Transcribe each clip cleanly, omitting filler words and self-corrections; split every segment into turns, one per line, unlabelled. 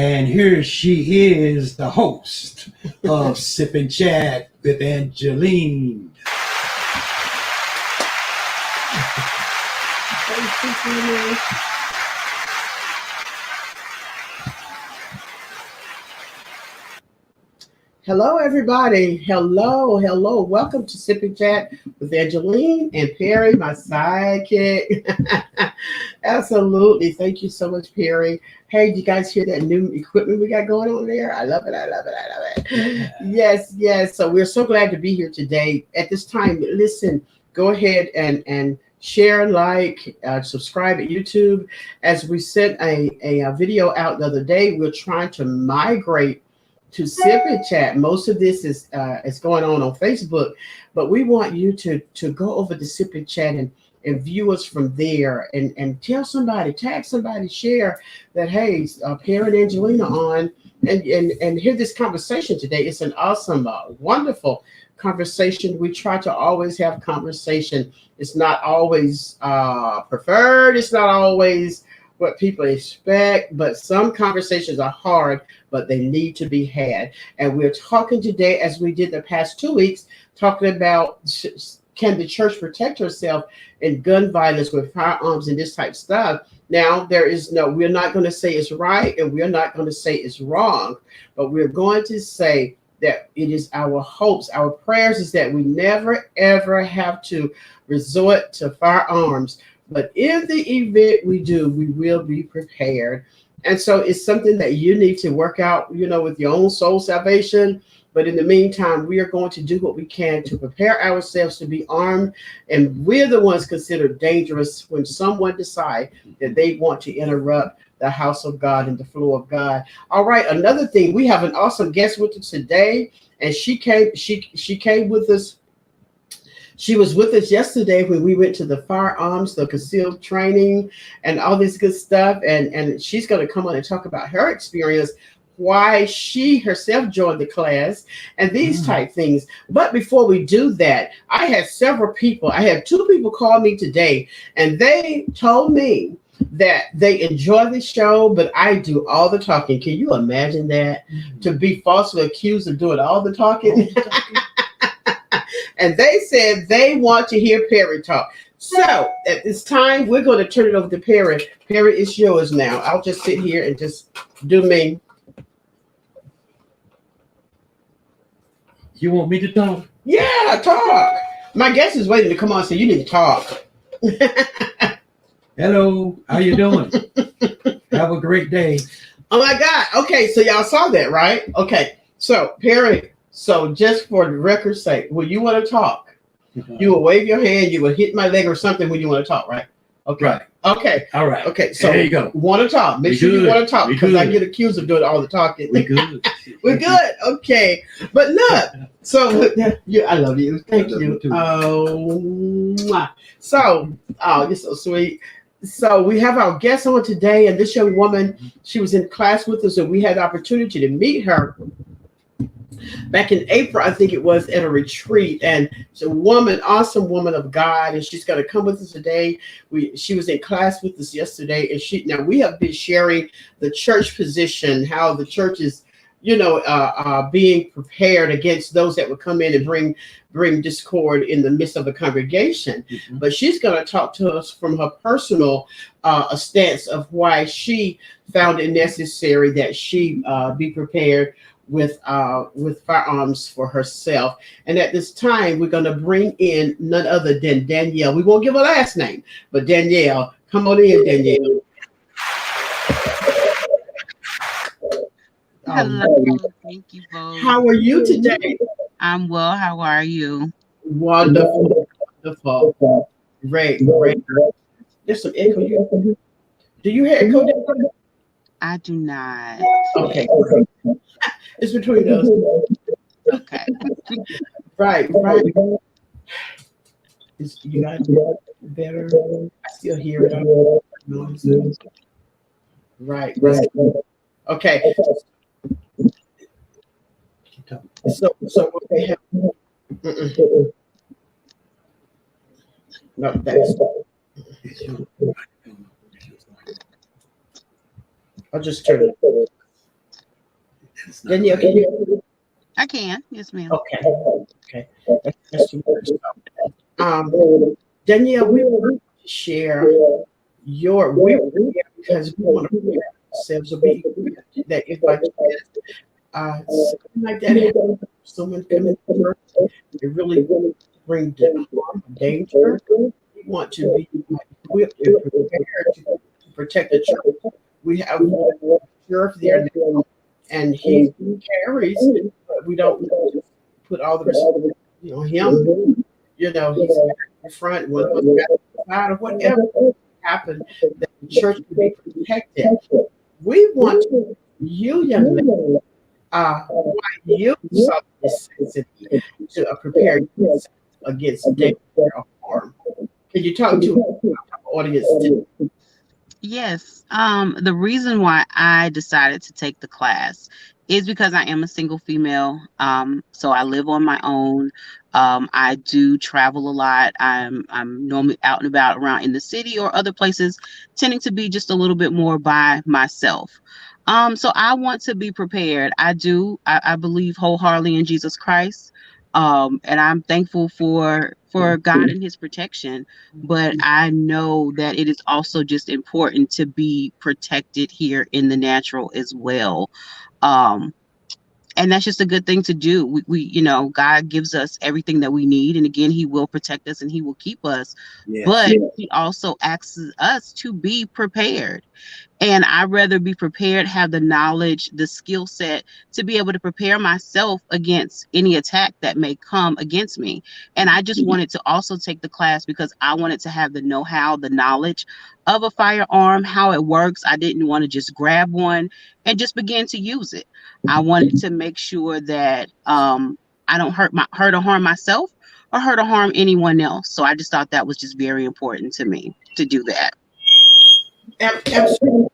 And here she is, the host of Sip and Chat with Angeline.
Hello, everybody. Hello. Welcome to Sip and Chat with Angeline and Perry, my sidekick. Absolutely. Thank you so much, Perry. Hey, do you guys hear that new equipment we got going on there? I love it. Yes. So we're so glad to be here today. At this time, listen, go ahead and share, like, subscribe at YouTube. As we sent a video out the other day, we're trying to migrate to Sip and Chat. Most of this is going on Facebook, but we want you to go over to Sip and Chat and view us from there and tell somebody, tag somebody, share that, hey, Perry and Angelina on and hear this conversation today. It's an awesome, wonderful conversation. We try to always have conversation. It's not always preferred. It's not always what people expect, but some conversations are hard, but they need to be had. And we're talking today, as we did the past 2 weeks, talking about can the church protect herself in gun violence with firearms and this type of stuff. Now, we're not going to say it's right and we're not going to say it's wrong, but we're going to say that it is our hopes, our prayers is that we never, ever have to resort to firearms. But in the event we do, we will be prepared. And so it's something that you need to work out, with your own soul salvation. But in the meantime, we are going to do what we can to prepare ourselves to be armed. And we're the ones considered dangerous when someone decides that they want to interrupt the house of God and the flow of God. All right. Another thing, we have an awesome guest with us today. And she came with us. She was with us yesterday when we went to the firearms, the concealed training, and all this good stuff. And she's going to come on and talk about her experience, why she herself joined the class, and these type things. But before we do that, I had 2 people call me today, and they told me that they enjoy the show, but I do all the talking. Can you imagine that? To be falsely accused of doing all the talking? And they said they want to hear Perry talk. So at this time, we're going to turn it over to Perry. Perry, it's yours now. I'll just sit here and just do me.
You want me to talk?
Yeah, talk. My guest is waiting to come on, so you need to talk.
Hello, how you doing? Have a great day.
Oh my God. Okay, so y'all saw that, right? Okay, so Perry, so just for the record's sake, when you want to talk, you will wave your hand, you will hit my leg or something when you want to talk, right? Okay.
Right.
Okay.
All right.
Okay. So
there you go.
Want to talk. Make sure you want to talk because I get accused of doing all the talking.
We're good.
We're good. Okay. But look, so I love you. Thank you. Oh, mwah. So, you're so sweet. So we have our guest on today, and this young woman, she was in class with us, and we had the opportunity to meet her back in April, I think it was, at a retreat. And she's a woman, awesome woman of God, and she's going to come with us today. She was in class with us yesterday, and now we have been sharing the church position, how the church is, being prepared against those that would come in and bring discord in the midst of a congregation. But she's going to talk to us from her personal stance of why she found it necessary that she be prepared with firearms for herself. And at this time, we're going to bring in none other than Danielle. We won't give her last name, but Danielle. Come on in, Danielle.
Hello. Thank you both.
How are you today?
I'm well. How are you?
Wonderful. Great. There's some echo. Do you hear echo?
I do not.
Okay. It's between us.
Okay.
Right. You got better? I still hear it. Right. Okay. So what they have. No, that's. I'll just turn it.
It's not
Danielle,
right.
can you?
I can. Yes, ma'am.
Okay, okay. That's too much. Um, Danielle, we want to share your we're here because we want to prepare ourselves to be that if by chance something like that happens, someone coming to church, it really brings harm, danger. We want to be equipped and prepared to protect the church. We have a sheriff there now, and he carries, but we don't put all the responsibility on him. You know, he's in the front, one of us got the side, or whatever happened, that the church would be protected. We want you, young lady, why you saw the necessity to prepare yourself against danger or harm. Can you talk to our audience today?
Yes. The reason why I decided to take the class is because I am a single female. So I live on my own. I do travel a lot. I'm normally out and about around in the city or other places, tending to be just a little bit more by myself. So I want to be prepared. I do. I believe wholeheartedly in Jesus Christ. And I'm thankful for God and His protection. But I know that it is also just important to be protected here in the natural as well. Um, and that's just a good thing to do. God gives us everything that we need, and again, He will protect us and He will keep us.
Yes.
But He also asks us to be prepared. And I'd rather be prepared, have the knowledge, the skill set to be able to prepare myself against any attack that may come against me. And I just wanted to also take the class because I wanted to have the know-how, the knowledge of a firearm, how it works. I didn't want to just grab one and just begin to use it. I wanted to make sure that I don't hurt or harm myself or hurt or harm anyone else. So I just thought that was just very important to me to do that.
Absolutely.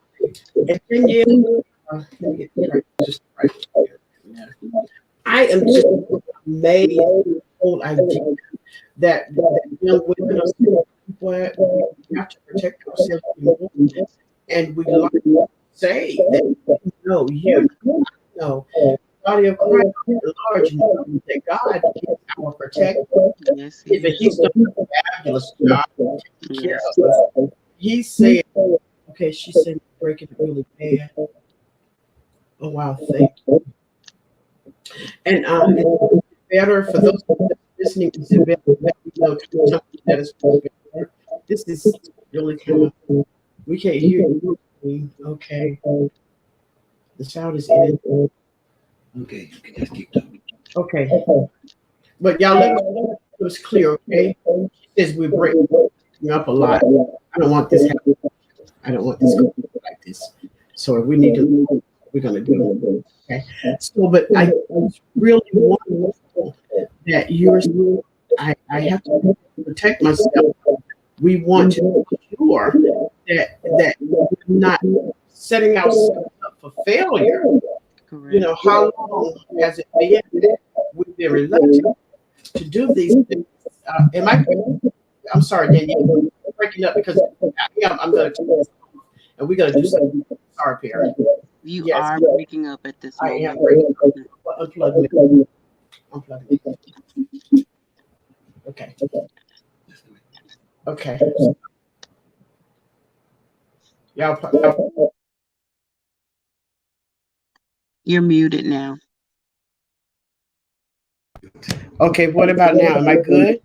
And then let me get this right, just right here. Yeah. I am just amazed at the whole idea that young women are saying, "What we have to protect ourselves more." And we like to say that you know, body of Christ at large know that God is our protector.
Yes,
If He's done a fabulous job taking care
yes.
of us, He said, okay, she said breaking it really bad. Oh wow, thank you. And it's better for those listening, is it better to let me know to that is better? This is really kind of, we can't hear you. Okay, the sound is in it.
Okay, you can just keep talking.
Okay, but y'all let me know it was clear, okay? She says we're breaking up a lot. I don't want this happening. I don't want this going like this. So if we need to, we're gonna do it. Okay. So, but it's really wonderful that I have to protect myself. We want to make sure that we're not setting ourselves up for failure. You know, how long has it been that we've been reluctant to do these things? I'm sorry, Danielle, I'm breaking up because I'm going to turn this off and we're going to do something. Sorry, Perry.
You
Yes,
are breaking up at this
I am
moment.
breaking up. Unplug me. Unplug me. Okay. Okay. Y'all,
You're muted now.
okay, what about now? Am I good?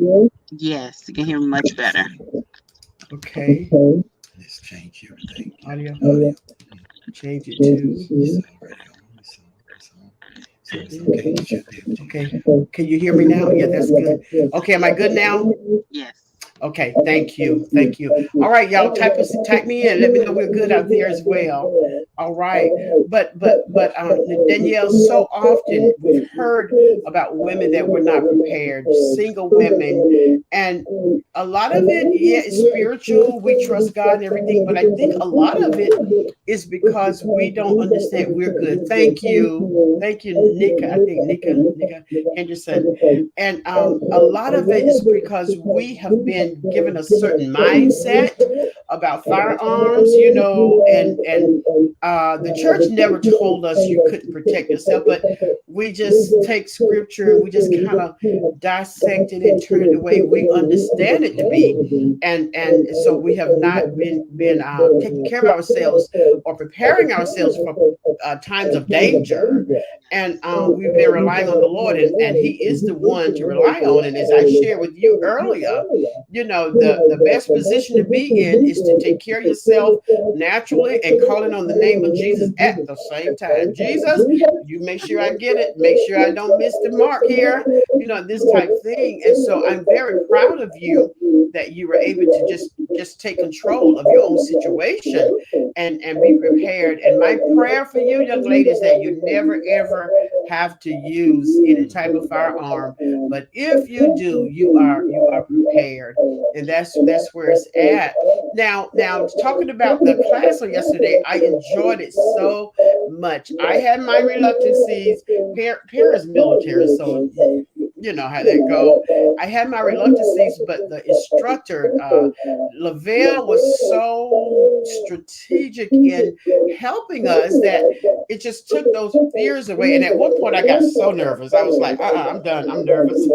Yes, you can hear me much better.
Okay.
Let's change everything.
Audio.
Audio.
Change it
It's
to.
already on. It's on. So it's okay. You should be able to.
Okay. Can you hear me now? Yeah, that's good. Okay, am I good now?
Yes.
Okay, thank you. Thank you. All right, y'all, type me in. Let me know we're good out there as well. All right. But Danielle, so often we've heard about women that were not prepared, single women, and a lot of it, yeah, is spiritual. We trust God and everything, but I think a lot of it is because we don't understand we're good. Thank you. Thank you, Nika. I think Nika Henderson. And a lot of it is because we have been and giving us certain mindset about firearms, and the church never told us you couldn't protect yourself, but we just take scripture and we just kind of dissect it and turn it the way we understand it to be, and so we have not been taking care of ourselves or preparing ourselves for times of danger, and we've been relying on the Lord, and He is the one to rely on. And as I shared with you earlier, the best position to be in is to take care of yourself naturally and calling on the name of Jesus at the same time. Jesus, you make sure I get it, make sure I don't miss the mark here, this type thing. And so I'm very proud of you that you were able to just take control of your own situation and be prepared. And my prayer for you, young lady, is that you never ever have to use any type of firearm. But if you do, you are prepared, and that's where it's at. Now, talking about the class on yesterday, I enjoyed it so much. I had my reluctancies. Pear is military, so you know how that go. I had my reluctancies, but the instructor, Lavelle, was so strategic in helping us that it just took those fears away. And at one point, I got so nervous. I was like, I'm done. I'm nervous.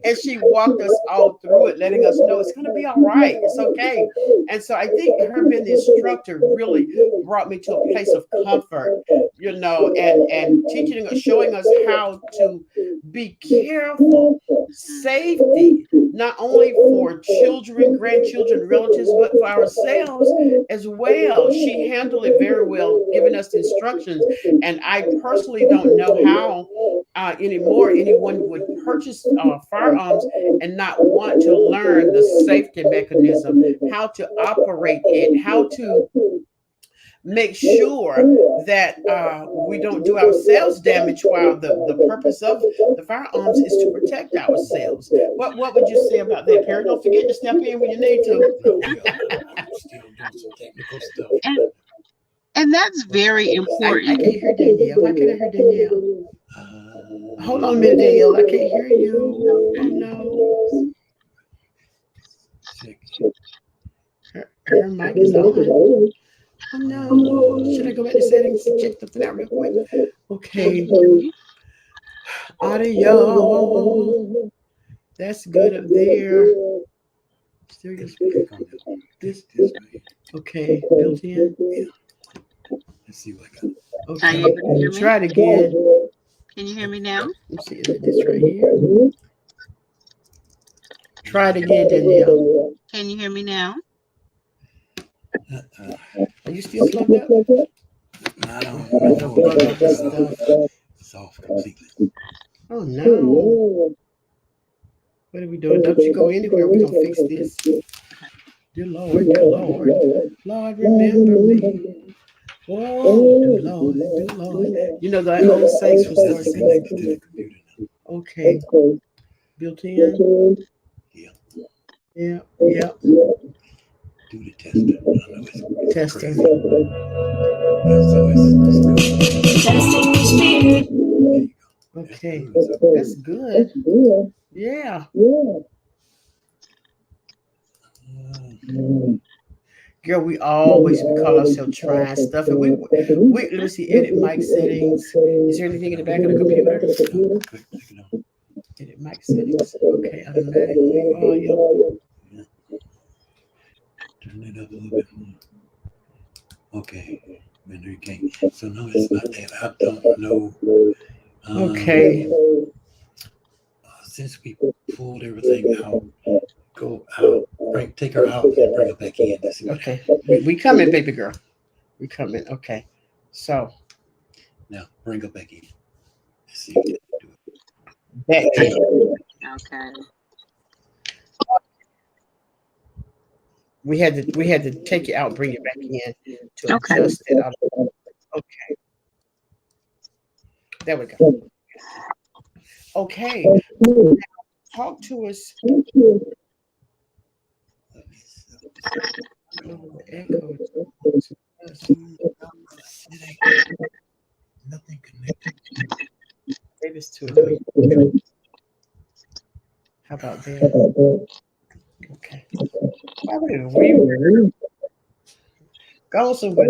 And she walked us all through it, letting us know it's going to be all right. It's okay. And so I think her being the instructor really brought me to a place of comfort, and teaching us, showing us how to be careful, safety, not only for children, grandchildren, relatives, but for ourselves as well. She handled it very well, giving us the instructions. And I personally don't know how anymore anyone would purchase firearms and not want to learn the safety mechanism, how to operate it, how to make sure that we don't do ourselves damage, while the purpose of the firearms is to protect ourselves. What would you say about that, Perry? Don't forget to step in when you need to.
I'm still doing some technical stuff.
And that's very
I
important.
can't hear Danielle. Why can't I hear Danielle? Hold on a minute, Danielle. I can't hear you. Oh no. Her mic is on. Oh no. Should I go back to settings and check something out real quick? Okay. Audio. That's good up there. Stereo speaker. This. Okay. Built in.
Let's see what I got.
Are you
Okay.
able to hear me?
Try it again.
Can you hear me now?
Let's see. Is it this right here? Try it again, Danielle.
Can you hear me now?
Are you still plugged up?
I don't know. It's off completely.
Oh no. What are we doing? Don't you go anywhere. We're gonna fix this. Dear Lord, Lord, remember me. Oh, dear Lord, dear Lord. You know the old saints will start singing.
Connected to the computer now.
Okay. Built in.
Yeah.
Yeah.
Do the testing. I know it's
Testing.
crazy. So it's
Testing speed.
Okay. That's good. Yeah. Girl, we always call ourselves trying stuff, and we let me see, edit mic settings. Is there anything in the back of the computer? Edit mic settings. Okay, automatically volume.
Turn it up a little bit more. Okay. There you go. So no, it's not that. I don't know.
Okay.
Since we pulled everything out, go out, take her out, and bring her back in. To see what
Okay. We coming, baby girl. We coming. Okay. So
now bring her back in. Let's see if they do it.
back in.
Okay.
We had to take it out, bring it back in to
Okay.
adjust it out. Okay. There we go. Okay. Now, talk to us. Echo.
Nothing connected.
Maybe it's too annoying. How about that? Why would we go somewhere?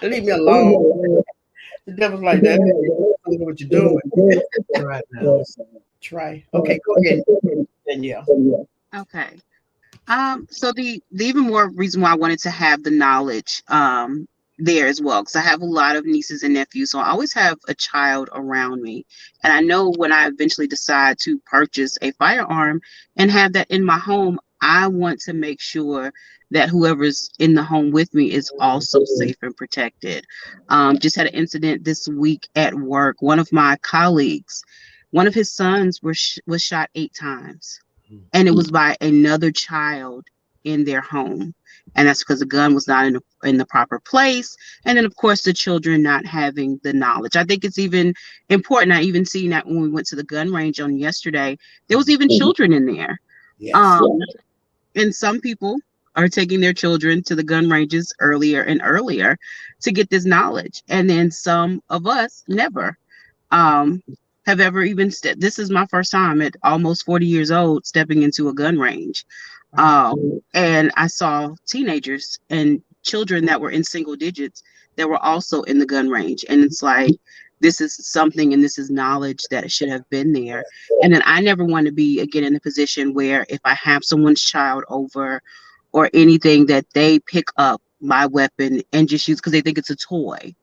Leave me alone. The devil's like that. I don't know what you're doing.
Right now.
Try. Okay, go ahead, Danielle.
Okay. So the even more reason why I wanted to have the knowledge there as well, because I have a lot of nieces and nephews, so I always have a child around me, and I know when I eventually decide to purchase a firearm and have that in my home, I want to make sure that whoever's in the home with me is also safe and protected. Just had an incident this week at work. One of my colleagues, one of his sons was shot 8 times, and it was by another child in their home, and that's because the gun was not in the proper place, and then of course the children not having the knowledge. I think it's even important. I even seen that when we went to the gun range on yesterday, there was even children in there.
Yes.
And some people are taking their children to the gun ranges earlier and earlier to get this knowledge, and then some of us never um have ever even this is my first time at almost 40 years old stepping into a gun range. And I saw teenagers and children that were in single digits that were also in the gun range, and it's like, this is something, and this is knowledge that should have been there. And then I never want to be again in a position where if I have someone's child over or anything, that they pick up my weapon and just use because they think it's a toy.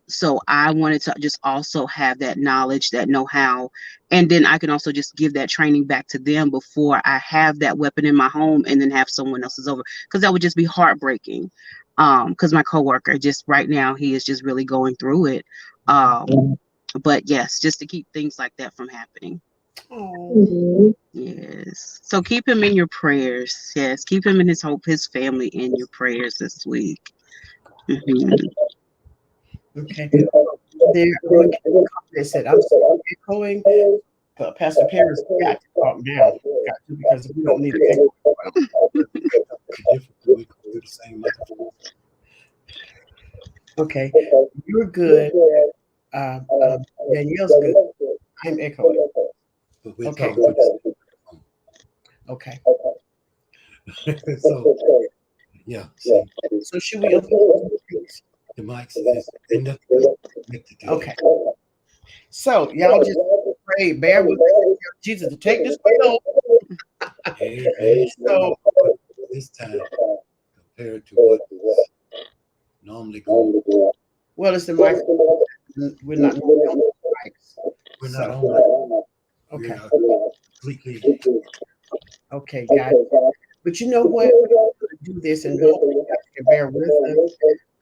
So I wanted to just also have that knowledge, that know-how, and then I can also just give that training back to them before I have that weapon in my home and then have someone else's over, because that would just be heartbreaking. Because my coworker just right now, he is just really going through it. But yes, just to keep things like that from happening.
Oh,
Yes. So keep him in your prayers. Yes, keep him and his family in your prayers this week. Mhm.
okay. There, they said I'm still echoing. Pastor Paris got to calm down. Got to, because we don't need an echo.
We can do the same microphone.
Okay, you're good. Danielle's good. I'm echoing.
But we're
Okay.
talking to the
Okay.
So, yeah. See,
So should we open
the mics is connected to
Okay. So y'all just pray, bear with us, Jesus to take this wheel.
Amen.
So
This time, compared to what was normally going on,
well, it's the mic. We're not on the mics.
we're not on that. We
Okay.
are completely.
Okay, guys. But you know what? We're going to do this, and hopefully you guys can bear with us.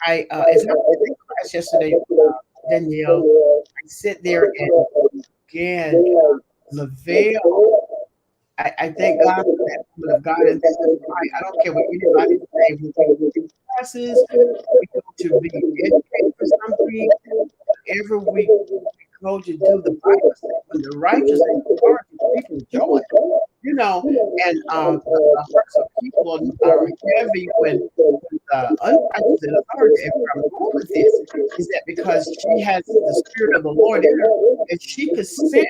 As I was in class yesterday, Danielle, I sit there and again, Lavelle. I thank God for that woman of God, and this is why I don't care what anybody say. We go to classes, we go to be educated for something. Every week we go to do the Bible study. When the righteous and the authority, people joy. You know, and the hearts of people are heavy when the unrighteous and authority. And where I'm going with this is that because she has the spirit of the Lord in her, and she could sense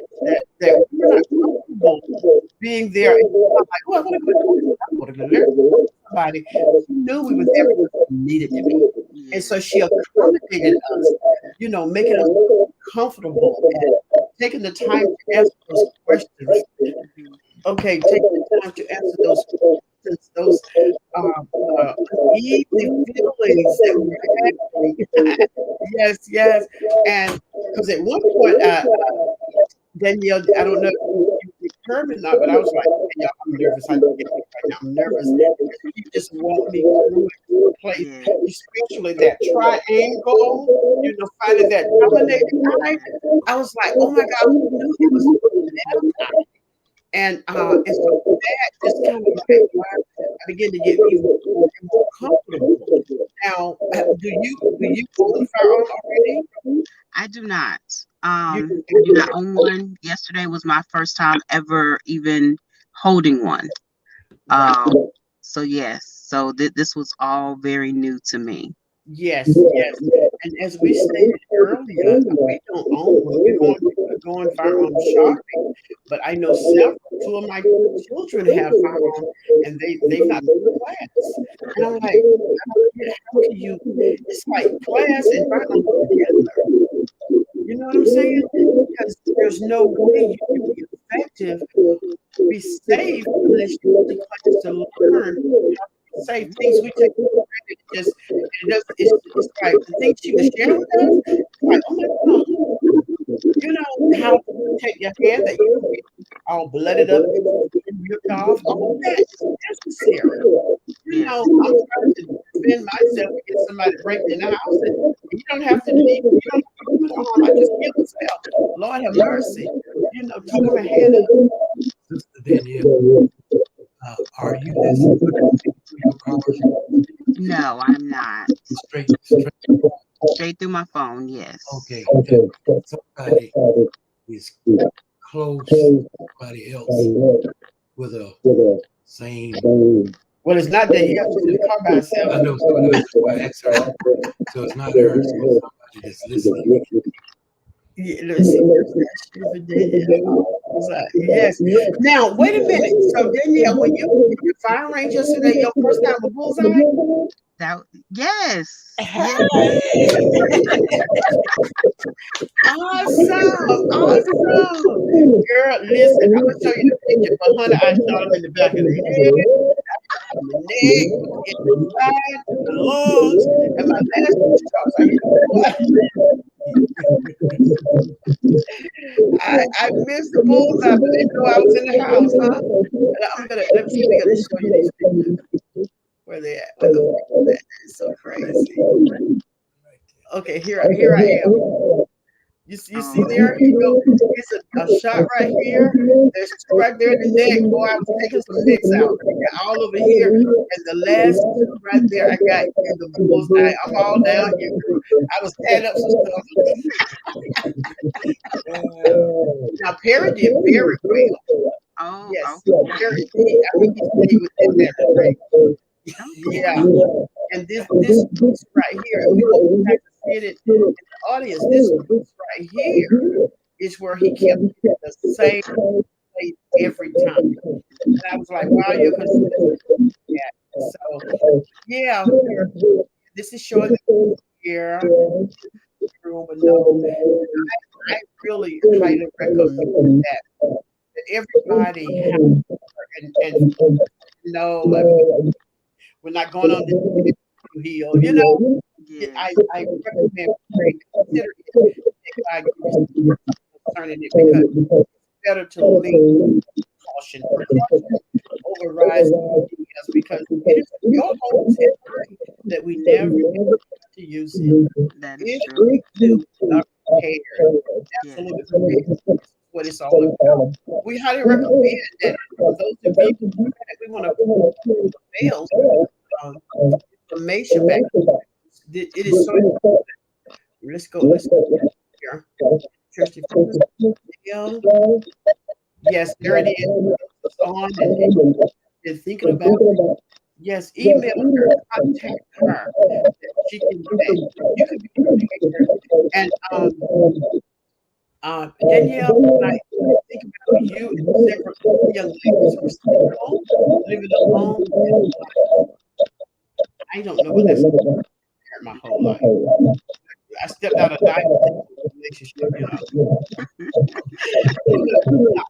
that we're not comfortable being there. And I'm like, oh, I want to go to I want to go to somebody. She knew we was there because we needed to be. And so she accommodated us, you know, making us comfortable and taking the time to answer those questions. Okay, take the time to answer those questions, those easy feelings that we're having. Yes. And because at one point, Danielle, I don't know if you determined not, but I was like, hey, y'all, I'm nervous. I don't get it right now. I'm nervous. You just walk me through it to a place, especially that triangle, you know, finding that dominating eye. I was like, oh my God, who knew it was that time? And so that just kind of like, I began to get even more comfortable. Now, do you own a firearm already?
I do not.
You
I do not own one. Yesterday was my first time ever even holding one. So yes, so this was all very new to me.
Yes. And as we stated earlier, we don't own one. We don't want people to go on firearm shopping, but I know several two of my children have firearms, and they've not been to class. And I'm like, I don't get how can you? It's like class and firearms go together. You know what I'm saying? Because there's no way you can be effective, be safe unless you go to class to learn how to be safe. Things we take for granted, it does. It's like the things she was sharing with us. It's like, oh my God, you know how to protect your hand that you get all blooded up and ripped off. All that is necessary. You know, I'm trying to defend myself against somebody breaking in the house, and you don't have to leave. You don't have to put on. I just kill myself. Lord have mercy. You know, tore my hand up.
Sister Danielle, are you listening to your cars?
No, I'm not.
Straight.
Straight through my phone, yes.
Okay. Somebody is close to somebody else with a same.
Well, it's not that you have to do the car by herself.
I know, so that's why I asked her. So it's not her, so it's somebody that's listening.
Yeah, let's see. Yes. Now, wait a minute. So, Danielle, when you did your fire range yesterday, your first time with bullseye?
Yes.
Awesome. Girl, listen, I'm gonna show you the picture, but honey, I shot him in the back of the head, in the neck, in the side, the lungs, and my last two shots I hit I missed the bullseye, but they know I was in the house, huh? And let me see if I can show you these pictures. Where they at? Where the fuck is that? It's so crazy. Okay, here I am. You see there? Here you go. It's a shot right here. There's two right there in the neck. Boy, I was taking some nicks out. I got all over here. And the last two right there, I got in the bullseye. I'm all down here. I was adding up some stuff. Now, Perry did very well.
Oh,
Yes.
okay.
Perry did. I think he stayed within everything. Yeah. And this piece right here, and we hope back to see it in the audience. This piece right here is where he kept the same place every time. And I was like, wow, you're consistent. Yeah. So yeah, this is showing the here. But no, I really highly recommend that everybody have and know we're not going on this hill, you know.
Yes.
I recommend consider it if I concerning it because it's better to lean caution, precaution overrides because it is your hopes and pray that we never get to use it.
That is
If
true.
we do not prepared, absolutely prepared. That's what it's all about. We highly recommend that for those of you that we want to fail information back. It is so important. Let's go here. Kirsty, yes, there it is. It's on and thinking about it. Yes, email her, contact her. She can you can be prepared. And Danielle, I think about you and several young ladies who are staying home, living alone. I don't know what that's my whole life. I stepped out of diapers relationship, you know. Not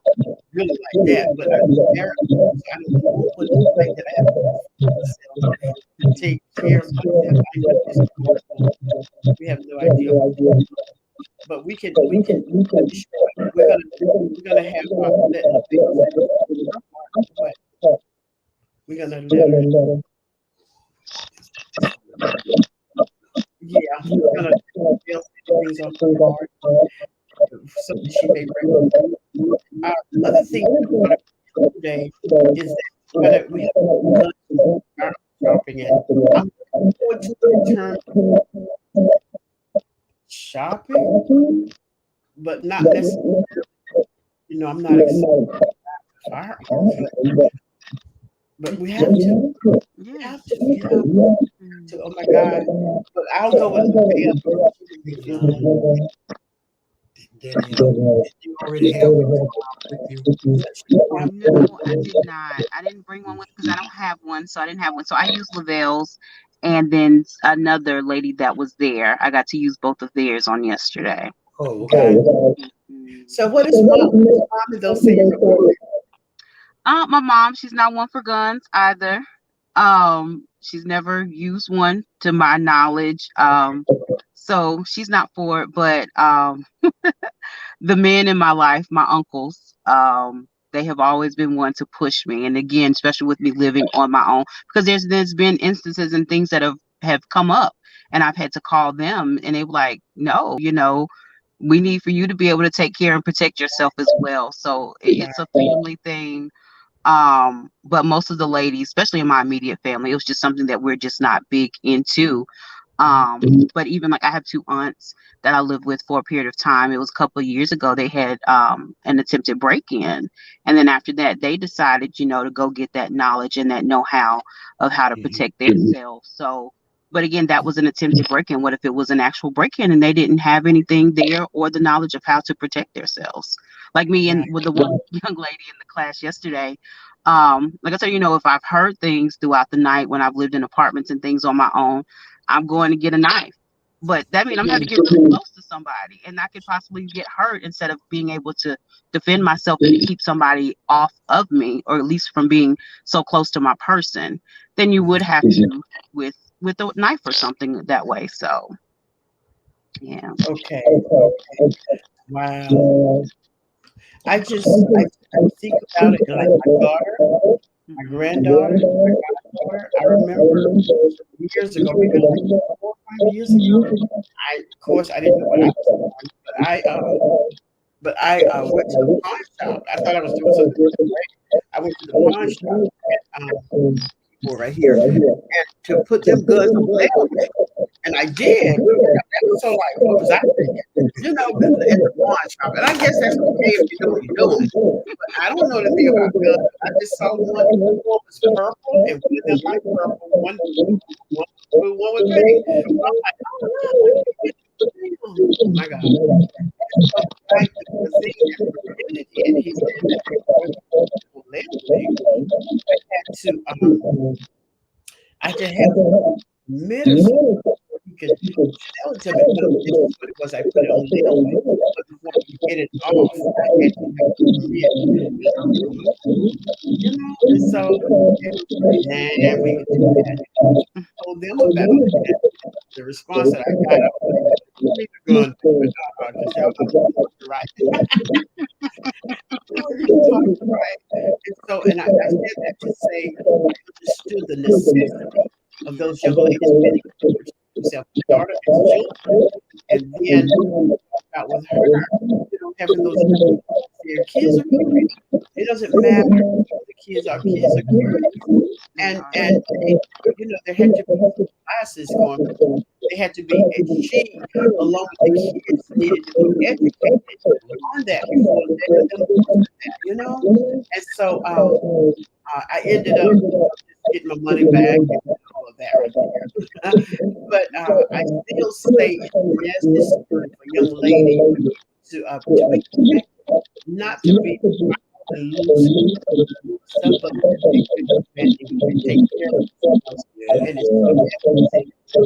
really like that, but I was married, so I don't know what it's like that I have to take care of myself. We have no idea. But we can we're gonna have we're gonna let her. Yeah, we're gonna things on the board. Something she may bring. Other thing today is that we have shopping and I'm going to return shopping, but not necessarily. You know, I'm not excited about firearms, but we have to. We have to. You know, oh my God! But I'll go with the
Danielle, did you already have one with you?
No, I did not. I didn't bring one with because I don't have one, so I didn't have one. So I used Lavelle's, and then another lady that was there. I got to use both of theirs on yesterday.
Oh, okay.
Mhm.
So what is mom and those saying?
My mom, she's not one for guns either. She's never used one to my knowledge. So she's not for it. But the men in my life, my uncles, they have always been one to push me. And again, especially with me living on my own, because there's been instances and things that have come up, and I've had to call them, and they were like, no, we need for you to be able to take care and protect yourself as well. So it's a family thing. But most of the ladies, especially in my immediate family, it was just something that we're just not big into. But even like I have two aunts that I lived with for a period of time. It was a couple of years ago. They had an attempted break-in, and then after that, they decided, to go get that knowledge and that know-how of how to protect themselves. So, but again, that was an attempted break-in. What if it was an actual break-in and they didn't have anything there or the knowledge of how to protect themselves? Like me and with the one young lady in the class yesterday. Like I said, if I've heard things throughout the night when I've lived in apartments and things on my own, I'm going to get a knife. But that means I'm going to get really close to somebody, and I could possibly get hurt instead of being able to defend myself and keep somebody off of me, or at least from being so close to my person. Then you would have to with a knife or something that way. So, yeah.
Okay. Wow. I think about it like my daughter, my granddaughter, my goddaughter. I remember years ago, maybe like 4 or 5 years ago. Of course, I didn't know what I was doing, but I went to the pawn shop. I thought I was doing something right. I went to the pawn shop and people right here, and to put them goods on sale. And I did. So like, what was I thinking? At the pawn shop. And I guess that's okay if you know what you're doing. But I don't know anything about guns. I just saw one was purple and one of them like purple, one was pink. So I'm like, oh my God. So like the thing that prevented it, he said that I had to have medicine. You could tell it to me, this is what it was. I put it on layaway, but before you get it off, I had to make and so nah, we could do that. I told them about it. The response that I got, I was like, going because y'all right. Right. And so, and I said that to say, I understood the necessity of those young ladies themselves, daughter and children, and then out with her, having those their kids are curious. It doesn't matter if the kids are curious, and there had to be classes going. They had to be, and she, along with the kids, needed to be educated on that before letting them do that, And so I ended up getting my money back and all of that right there. But I still say it's necessary for young ladies to be connected, not to be to lose stuff, but to take care of themselves. And it's so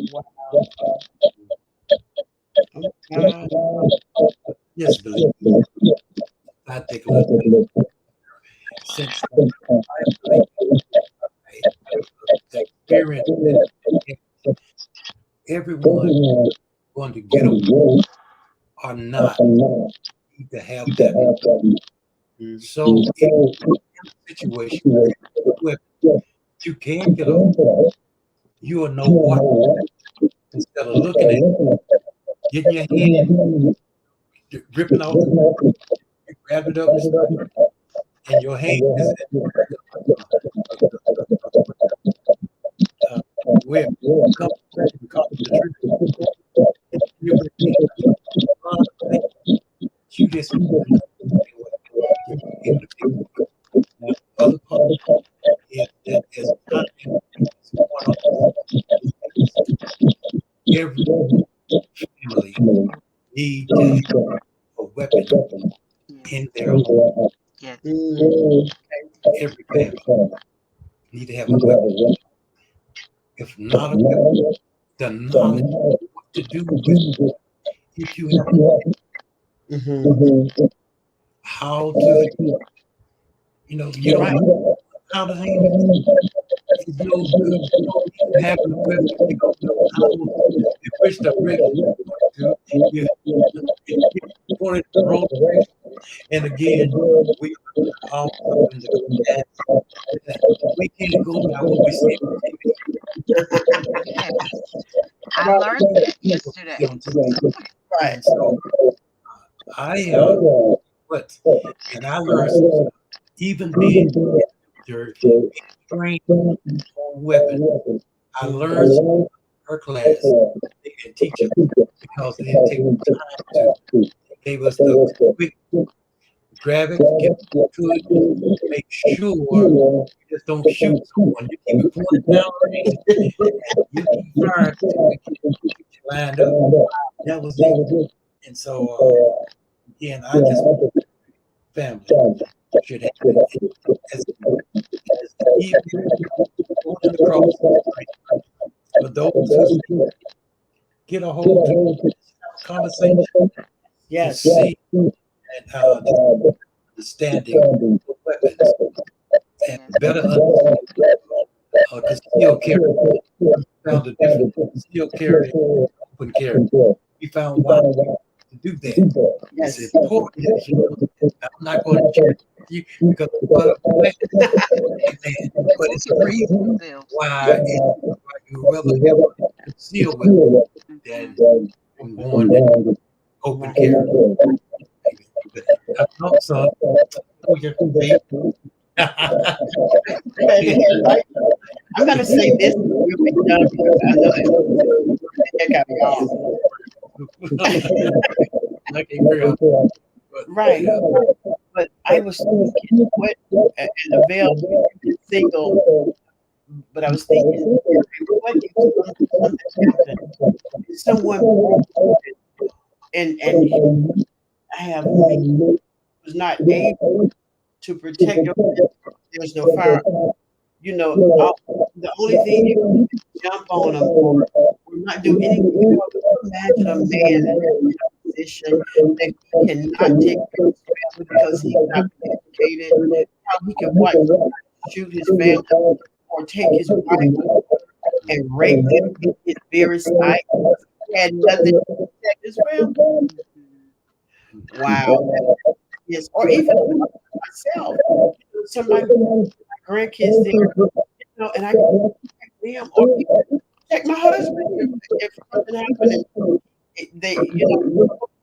wow.
Yes, believe me. I take a look. Since experience, everyone going to get away or not need to have that. So in a situation where you can get away, you will know what instead of looking at getting your hand ripping out, you grab it up and your hand is where come the truth. You just other part is that as time every family need to have a weapon in their home.
Yes.
Every family need to have a weapon. If not a weapon, the knowledge of what to do with it. If you have how to, you don't know how to handle it. It's no good. You don't even have a weapon. You don't know how to, which direction you're going to. You want it the wrong direction. And again, we are all up in the past. We can't go by what we see on TV.
Yes. I learned that yesterday.
Right.
And so I and I learned some stuff. Even being there, being trained on weapons. I learned some her class. They didn't teach us because they didn't take the time to. They gave us the quick grab it, get to it, make sure you just don't shoot someone. You keep it pointed down range, and you keep firing until you get lined up. That was it. And so, again, I just family should have it as even going in the cross. For those who say, get a hold of conversation
Yes.
to see and understanding of weapons and better understand concealed carry. We found a difference in concealed carry and open carry. We found why to do that.
Yes.
It's important that you know that. I'm not going to share with you because but it's a reason why you rather have concealed with than going and open carry. I thought so. Oh, you're
I'm going to say this and we'll be done because I know that heck out of y'all.
I can't figure out.
Right. But I was thinking, what, and the veil single, but I was thinking, what if something happened? Someone and I have was not able to protect yourself. There's no fire. The only thing you can do is jump on them or not do anything. Imagine a man in a position that he cannot take care of his family because he's not educated. How he can what shoot his family or take his wife and rape them in his very sight. He had nothing to protect his family. Wow. Yes. Or even myself. Somebody, my grandkids there, and I can protect them or even protect my husband if something happened and they,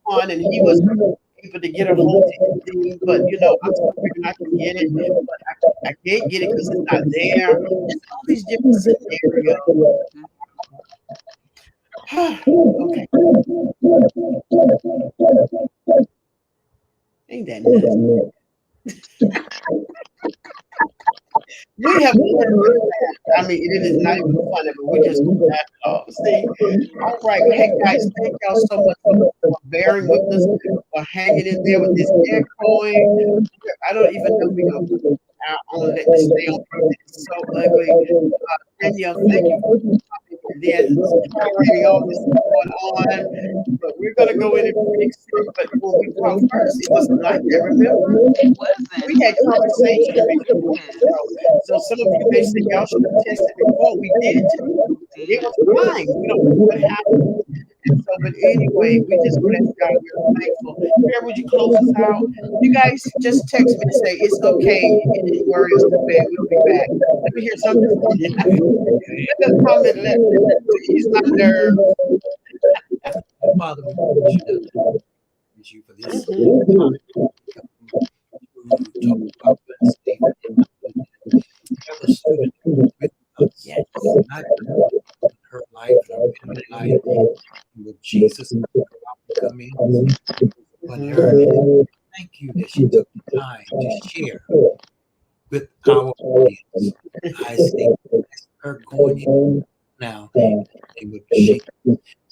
on and he was able to get a hold of anything, but I'm still figuring I can get it, but I can't get it because it's not there. It's all these different scenarios. Okay. Ain't that nice? We have learned. I mean, it is not even funny, but we just laugh it off. See, all right. Hey guys, thank y'all so much for bearing with us, for hanging in there with this echoing. I don't even know if we're gonna put it out on let this stay on. It's so ugly. Danielle, thank you for coming. And then tolerating all this going on. But we're gonna go in and fix it. But when we talked first, it wasn't like that. Remember?
It wasn't.
We had conversation before the show. So some of you may say y'all should have tested before. We did. It was fine. We don't know what happened. And so, but anyway, we just bless God. We're thankful. Where would you close us out? You guys just text me and say it's okay. You didn't worry us to bed. We'll be back. Let me hear something from you. Let us comment. Let ease my nerves.
Father, we praise you for this time. Talk about Stephen ever stood with us.
Yes.
Not in her life, in her family life. With Jesus come in on her. Thank you that she took the time to share with our audience. I say her going in now and with she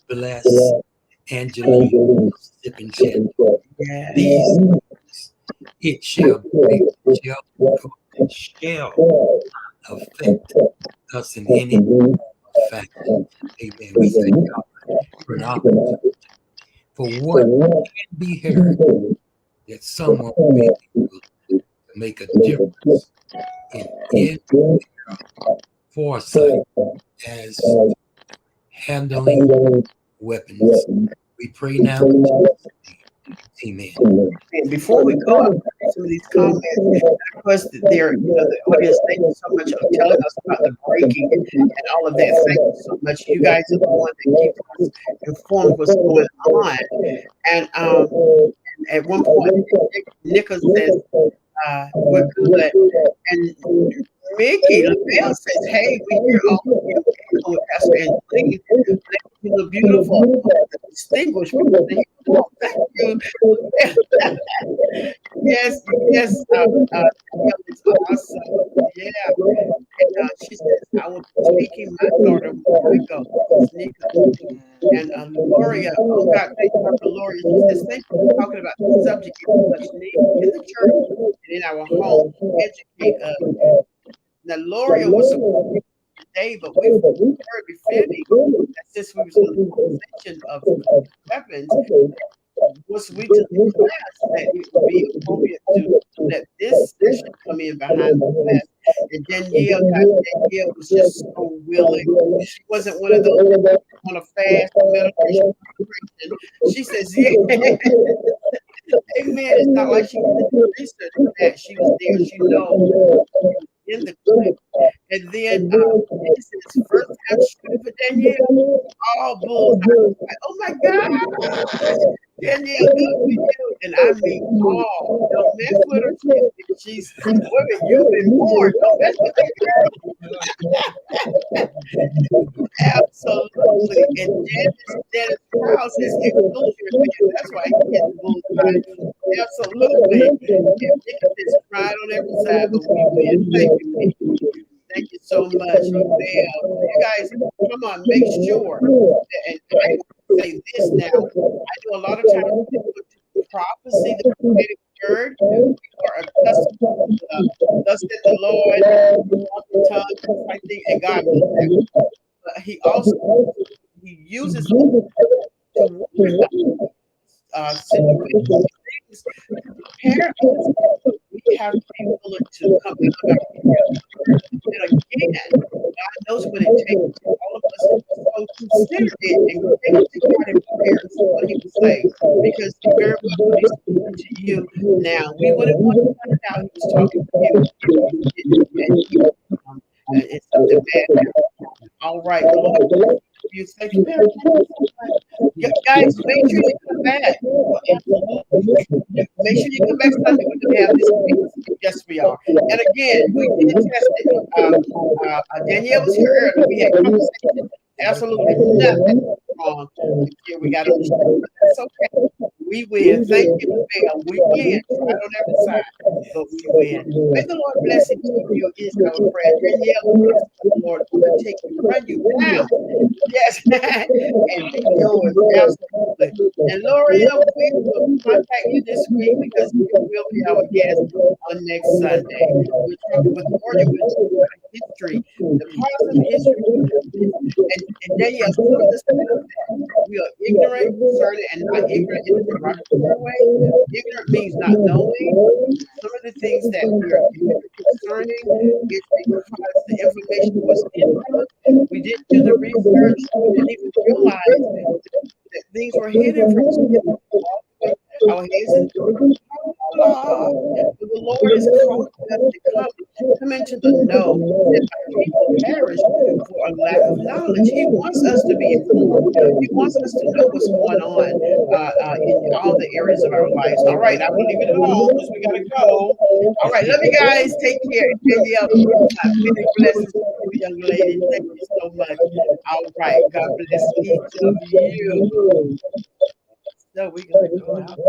bless Angelina, sip and chat.
Yeah.
These it shall break, shall affect us in any fashion. Amen. We thank God for an opportunity for what can be heard, that someone will be able to make a difference in foresight as handling weapons. We pray now in Jesus' name. Amen.
And before we go, I want to read some of these comments. Of course, they're, the audience, thank you so much for telling us about the breaking and all of that. Thank you so much. You guys are the one that keeps us informed of what's going on. And at one point, Nicholas says, we're good. And Mickey LaBelle says, hey, we hear all of you with Pastor Angeline. You look beautiful, distinguished. Thank you. Yes, yes. It's awesome. Yeah. And she says, I will be taking my daughter where I go. And Gloria, oh God, thank you for Gloria. She says, thank you for talking about the subject of much need in the church and in our home. Educate us. Now, Gloria was supposed to be today, but we heard befitting that since we was in the conversation of weapons, was we to the class that it would be appropriate to let this session come in behind the class. And Danielle was just so willing. She wasn't one of those that on a fast meditation. She says, yeah. Amen. It's not like she did the research for that. She was there. She knows in the clip. And then this is first time shooting for Danielle. All bulls. Like, oh my God. Danielle, good for you. And I mean all. Don't mess with her. She's women, you've been born. Don't mess with that girl. Absolutely. And Dennis Krause says exclusion. That's why he gets the bullseye. Absolutely. And Nick is crying on every side, but we win. Thank you, Nick. Thank you so much. You guys, come on, make sure. And I say this now. I do a lot of times prophecy, the prophetic word. We are accustomed to thus said the Lord, tongue, I think, and God does that. But he also uses to situations, things to prepare us. We have to be willing to come out and again, God knows what it takes for all of us. So consider it and take it to God in prayer. That's what he was saying. Because he very well could be speaking to you now. We wouldn't want to find out he was talking to you. It's something bad. All right. Lord, you thank you very much. Guys, make sure you come back. Make sure you come back Sunday. We're going to have this week. Yes, we are. And again, we did test it. Danielle was here earlier. We had conversation. Absolutely nothing wrong. Here we got on the show. That's okay. We win. Thank you, Bill. We win. Right on every side, but we win. May the Lord bless and keep you is our prayer. Danielle, the Lord overtake you, run you down. Yes, and be yours. Absolutely. And L'Oreal, we will contact you this week because you will be our guest on next Sunday. We're talking with Morgan with history, the parts of history, and Danielle, some of the stuff that we are ignorant concerning and not ignorant in a derogatory way. Ignorant means not knowing. Some of the things that we are ignorant concerning is because the information was in us. We didn't do the research. We didn't even realize that things were hidden from us. Our hands in the Lord is calling us to come into the know that people perish for a lack of knowledge. He wants us to be informed. He wants us to know what's going on in all the areas of our lives. All right, I will leave it alone because we gotta go. All right, love you guys. Take care. Many blessings to you, young lady. Thank you so much. All right, God bless each of you. So we're gonna go out.